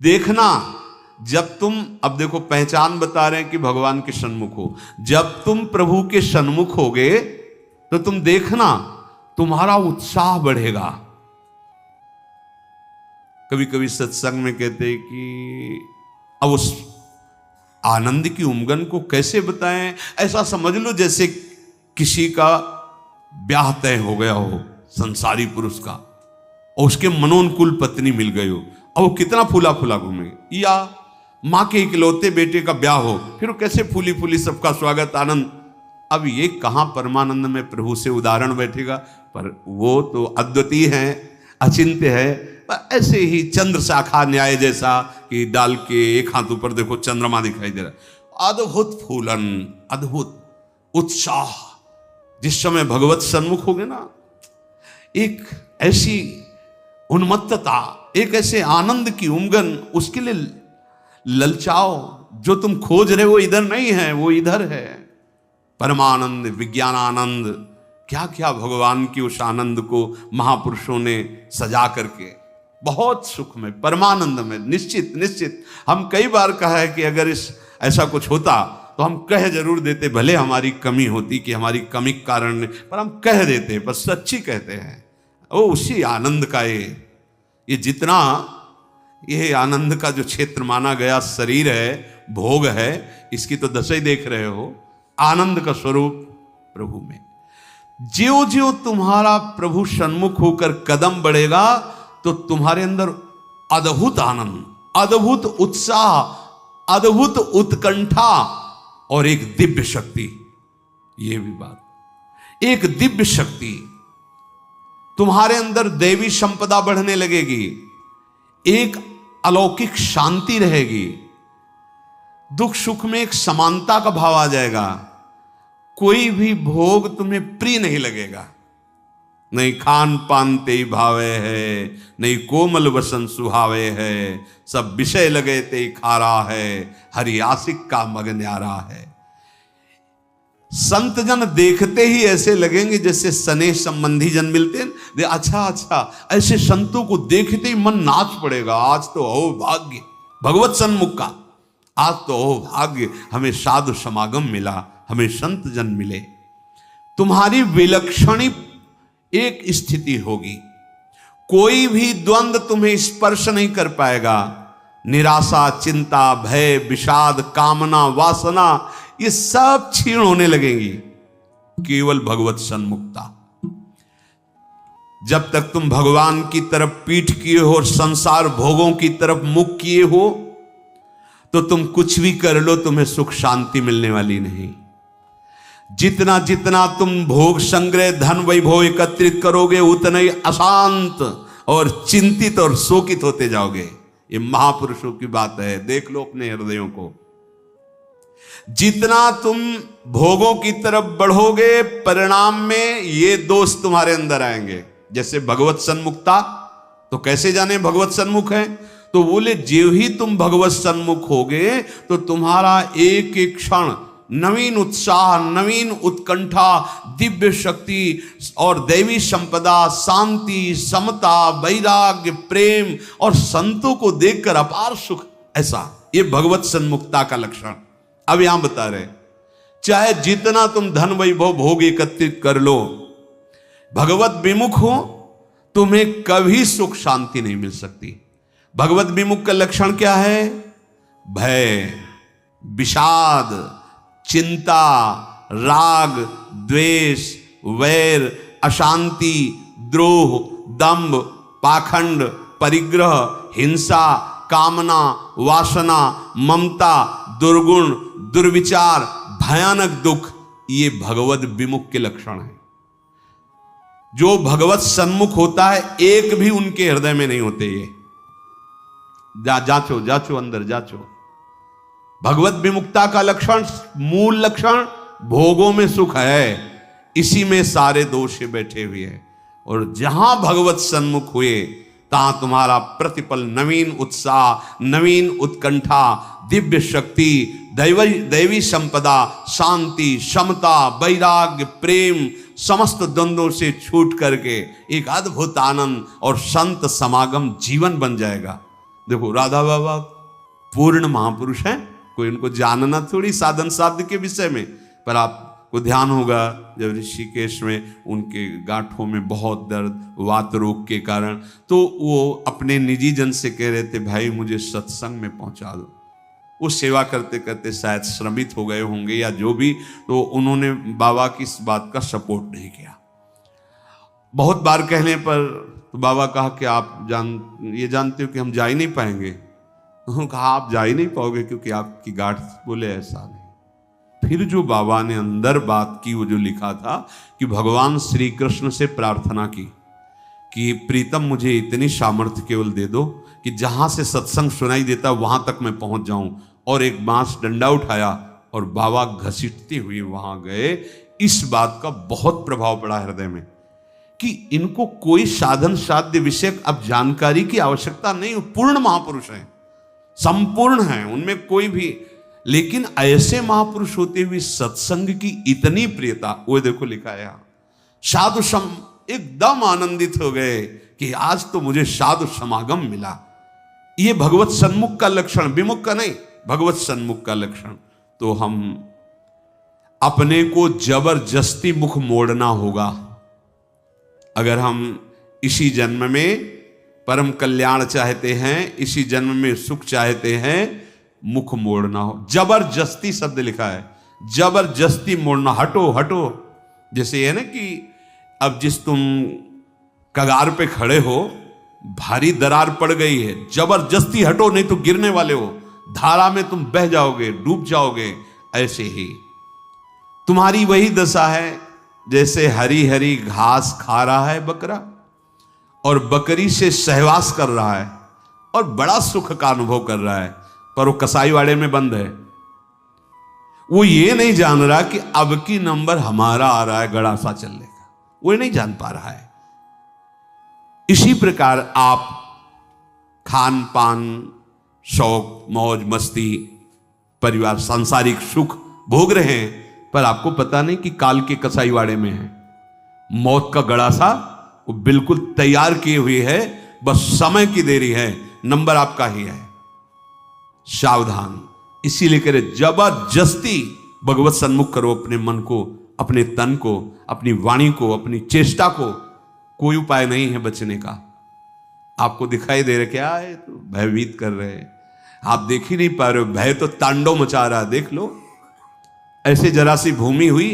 देखना, जब तुम, अब देखो पहचान बता रहे हैं कि भगवान के सन्मुख हो, जब तुम प्रभु के सन्मुख होगे तो तुम देखना तुम्हारा उत्साह बढ़ेगा। कभी कभी सत्संग में कहते हैं कि अब उस आनंद की उमंगन को कैसे बताएं, ऐसा समझ लो जैसे किसी का ब्याह तय हो गया हो संसारी पुरुष का, और उसके मनोनुकूल पत्नी मिल गई हो, और वो कितना फूला फूला घूमेगी। या माँ के इकलौते बेटे का ब्याह हो, फिर वो कैसे फूली फूली सबका स्वागत आनंद। अब ये कहाँ परमानंद में प्रभु से उदाहरण बैठेगा, पर वो तो अद्वितीय है, अचिंत्य है। पर ऐसे ही चंद्र शाखा न्याय जैसा कि डाल के एक हाथ ऊपर देखो चंद्रमा दिखाई दे रहा, अद्भुत फूलन, अद्भुत उत्साह। जिस समय भगवत सन्मुख होगे ना, एक ऐसी उन्मत्तता, एक ऐसे आनंद की उमंगन, उसके लिए ललचाओ। जो तुम खोज रहे हो वो इधर नहीं है, वो इधर है। परमानंद, विज्ञानानंद, क्या क्या भगवान की उस आनंद को महापुरुषों ने सजा करके, बहुत सुख में, परमानंद में। निश्चित निश्चित हम कई बार कहा है कि अगर इस ऐसा कुछ होता तो हम कह जरूर देते, भले हमारी कमी होती कि हमारी कमी के कारण, पर हम कह देते, पर सच्ची कहते हैं। वो उसी आनंद का ये जितना ये आनंद का जो क्षेत्र माना गया शरीर है, भोग है, इसकी तो दशा ही देख रहे हो। आनंद का स्वरूप प्रभु में। ज्यों ज्यों तुम्हारा प्रभु सन्मुख होकर कदम बढ़ेगा तो तुम्हारे अंदर अद्भुत आनंद, अद्भुत उत्साह, अद्भुत उत्कंठा और एक दिव्य शक्ति। ये भी बात, एक दिव्य शक्ति तुम्हारे अंदर, दैवी संपदा बढ़ने लगेगी, एक अलौकिक शांति रहेगी, दुख सुख में एक समानता का भाव आ जाएगा। कोई भी भोग तुम्हें प्रिय नहीं लगेगा, नहीं खान पान ते भावे है, नहीं कोमल वसन सुहावे है, सब विषय लगे ते खारा है, हरि आशिक का मग न्यारा है। संत जन देखते ही ऐसे लगेंगे जैसे स्नेह संबंधी जन मिलते हैं। अच्छा अच्छा, ऐसे संतों को देखते ही मन नाच पड़ेगा, आज तो हो भाग्य भगवत सन्मुख का, आज तो हो भाग्य, हमें साधु समागम मिला, हमें संत जन मिले। तुम्हारी विलक्षण एक स्थिति होगी, कोई भी द्वंद्व तुम्हें स्पर्श नहीं कर पाएगा। निराशा, चिंता, भय, विषाद, कामना, वासना, ये सब क्षीण होने लगेंगी। केवल भगवत सन्मुखता। जब तक तुम भगवान की तरफ पीठ किए हो और संसार भोगों की तरफ मुख किए हो, तो तुम कुछ भी कर लो, तुम्हें सुख शांति मिलने वाली नहीं। जितना जितना तुम भोग संग्रह, धन वैभव एकत्रित करोगे, उतना ही अशांत और चिंतित और शोकित होते जाओगे। ये महापुरुषों की बात है, देख लो अपने हृदयों को। जितना तुम भोगों की तरफ बढ़ोगे, परिणाम में ये दोष तुम्हारे अंदर आएंगे। जैसे भगवत सन्मुखता, तो कैसे जाने भगवत सन्मुख है? तो बोले जो ही तुम भगवत सन्मुख होगे तो तुम्हारा एक एक क्षण नवीन उत्साह, नवीन उत्कंठा, दिव्य शक्ति और दैवी संपदा, शांति, समता, वैराग्य, प्रेम और संतों को देखकर अपार सुख, ऐसा ये भगवत सन्मुखता का लक्षण। अब यहां बता रहे, चाहे जितना तुम धन वैभव भोग एकत्रित कर लो, भगवत विमुख हो, तुम्हें कभी सुख शांति नहीं मिल सकती। भगवत विमुख का लक्षण क्या है? भय, विषाद, चिंता, राग, द्वेष, वैर, अशांति, द्रोह, दंभ, पाखंड, परिग्रह, हिंसा, कामना, वासना, ममता, दुर्गुण, दुर्विचार, भयानक दुख, ये भगवत विमुख के लक्षण है। जो भगवत सन्मुख होता है, एक भी उनके हृदय में नहीं होते। ये जांचो जांचो, अंदर जांचो। भगवत विमुक्ता का लक्षण, मूल लक्षण भोगों में सुख है, इसी में सारे दोष बैठे हुए हैं। और जहां भगवत सन्मुख हुए, तहां तुम्हारा प्रतिपल नवीन उत्साह, नवीन उत्कंठा, दिव्य शक्ति, दैवी संपदा, शांति, समता, वैराग्य, प्रेम, समस्त द्वंद्वों से छूट करके एक अद्भुत आनंद और संत समागम जीवन बन जाएगा। देखो राधा बाबा पूर्ण महापुरुष हैं, कोई उनको जानना थोड़ी साधन साध्य के विषय में, पर आपको ध्यान होगा जब ऋषिकेश में उनके गांठों में बहुत दर्द वात रोग के कारण, तो वो अपने निजी जन से कह रहे थे भाई मुझे सत्संग में पहुंचा दो। वो सेवा करते करते शायद श्रमित हो गए होंगे या जो भी, तो उन्होंने बाबा की इस बात का सपोर्ट नहीं किया। बहुत बार कहने पर तो बाबा कहा कि आप ये जानते हो कि हम जा ही नहीं पाएंगे। उन्होंने कहा आप जा ही नहीं पाओगे क्योंकि आपकी गांठ, बोले ऐसा नहीं। फिर जो बाबा ने अंदर बात की, वो जो लिखा था कि भगवान श्री कृष्ण से प्रार्थना की कि प्रीतम मुझे इतनी सामर्थ्य केवल दे दो कि जहां से सत्संग सुनाई देता वहां तक मैं पहुंच जाऊं, और एक बांस डंडा उठाया और बाबा घसीटते हुए वहां गए। इस बात का बहुत प्रभाव पड़ा हृदय में कि इनको कोई साधन साध्य विषयक अब जानकारी की आवश्यकता नहीं, पूर्ण महापुरुष हैं, संपूर्ण हैं, उनमें कोई भी, लेकिन ऐसे महापुरुष होते हुए सत्संग की इतनी प्रियता, वो देखो लिखा है साधु सम, एकदम आनंदित हो गए कि आज तो मुझे साधु समागम मिला। ये भगवत सन्मुख का लक्षण, विमुख का नहीं, भगवत सन्मुख का लक्षण। तो हम अपने को जबरदस्ती मुख मोड़ना होगा। अगर हम इसी जन्म में परम कल्याण चाहते हैं, इसी जन्म में सुख चाहते हैं, मुख मोड़ना हो। जबरदस्ती शब्द लिखा है, जबरदस्ती मोड़ना, हटो हटो। जैसे ये ना कि अब जिस तुम कगार पे खड़े हो, भारी दरार पड़ गई है, जबरदस्ती हटो नहीं तो गिरने वाले हो, धारा में तुम बह जाओगे, डूब जाओगे। ऐसे ही तुम्हारी वही दशा है जैसे हरी हरी घास खा रहा है बकरा और बकरी से सहवास कर रहा है और बड़ा सुख का अनुभव कर रहा है, पर वो कसाईवाड़े में बंद है। वो ये नहीं जान रहा कि अब की नंबर हमारा आ रहा है गड़ासा चलने का, वो नहीं जान पा रहा है। इसी प्रकार आप खान पान, शौक, मौज मस्ती, परिवार, सांसारिक सुख भोग रहे हैं, पर आपको पता नहीं कि काल के कसाईवाड़े में है। मौत का गड़ासा वो बिल्कुल तैयार किए हुए है, बस समय की देरी है, नंबर आपका ही है। सावधान। इसीलिए कह रहे जबरदस्ती भगवत सन्मुख करो अपने मन को, अपने तन को, अपनी वाणी को, अपनी चेष्टा को। कोई उपाय नहीं है बचने का। आपको दिखाई दे रहा क्या है, तो भयभीत कर रहे हैं, आप देख ही नहीं पा रहे हो, भय तो तांडव मचा रहा है। देख लो, ऐसे जरा सी भूमि हुई,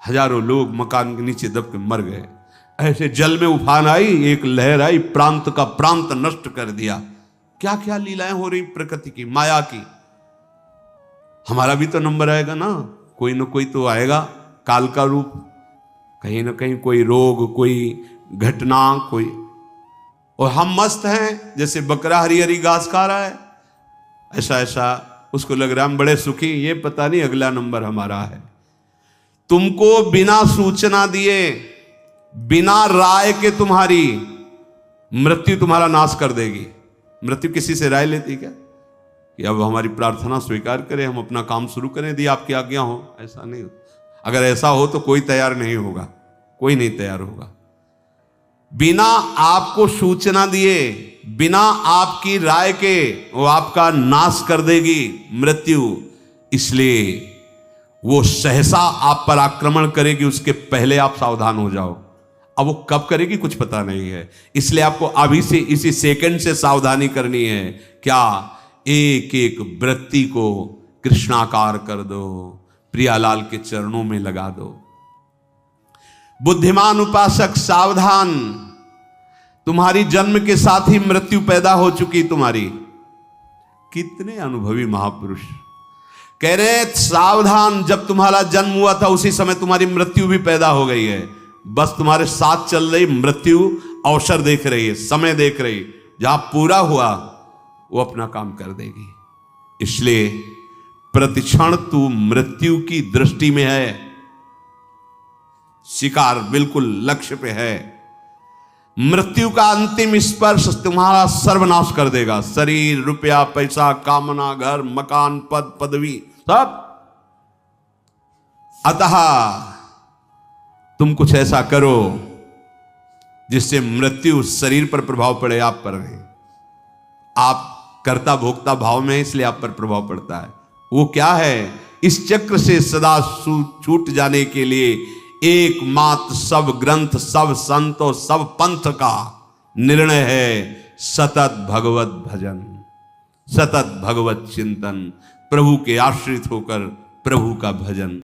हजारों लोग मकान के नीचे दब के मर गए। ऐसे जल में उफान आई, एक लहर आई, प्रांत का प्रांत नष्ट कर दिया। क्या क्या लीलाएं हो रही प्रकृति की, माया की। हमारा भी तो नंबर आएगा ना, कोई ना कोई तो आएगा, काल का रूप, कहीं ना कहीं कोई रोग, कोई घटना, कोई, और हम मस्त हैं जैसे बकरा हरी हरी घास खा रहा है। ऐसा ऐसा उसको लग रहा है हम बड़े सुखी, ये पता नहीं अगला नंबर हमारा है। तुमको बिना सूचना दिए, बिना राय के तुम्हारी मृत्यु तुम्हारा नाश कर देगी। मृत्यु किसी से राय लेती क्या कि अब हमारी प्रार्थना स्वीकार करें, हम अपना काम शुरू करें, यदि आपकी आज्ञा हो? ऐसा नहीं हो। अगर ऐसा हो तो कोई तैयार नहीं होगा, कोई नहीं तैयार होगा। बिना आपको सूचना दिए, बिना आपकी राय के वो आपका नाश कर देगी मृत्यु। इसलिए वो सहसा आप पर आक्रमण करेगी, उसके पहले आप सावधान हो जाओ। अब वो कब करेगी कुछ पता नहीं है, इसलिए आपको अभी से, इसी सेकंड से सावधानी करनी है। क्या? एक एक वृत्ति को कृष्णाकार कर दो, प्रियालाल के चरणों में लगा दो। बुद्धिमान उपासक सावधान, तुम्हारी जन्म के साथ ही मृत्यु पैदा हो चुकी तुम्हारी। कितने अनुभवी महापुरुष कह रहे सावधान, जब तुम्हारा जन्म हुआ था उसी समय तुम्हारी मृत्यु भी पैदा हो गई है। बस तुम्हारे साथ चल रही मृत्यु अवसर देख रही है, समय देख रही, जहां पूरा हुआ वो अपना काम कर देगी। इसलिए प्रतिक्षण तू मृत्यु की दृष्टि में है, शिकार बिल्कुल लक्ष्य पे है। मृत्यु का अंतिम स्पर्श तुम्हारा सर्वनाश कर देगा। शरीर, रुपया, पैसा, कामना, घर, मकान, पद, पदवी, सब। अतः तुम कुछ ऐसा करो जिससे मृत्यु शरीर पर प्रभाव पड़े, आप पर नहीं। आप कर्ता भोक्ता भाव में, इसलिए आप पर प्रभाव पड़ता है। वो क्या है? इस चक्र से सदा छूट जाने के लिए एकमात्र सब ग्रंथ, सब संत और सब पंथ का निर्णय है सतत भगवत भजन, सतत भगवत चिंतन, प्रभु के आश्रित होकर प्रभु का भजन।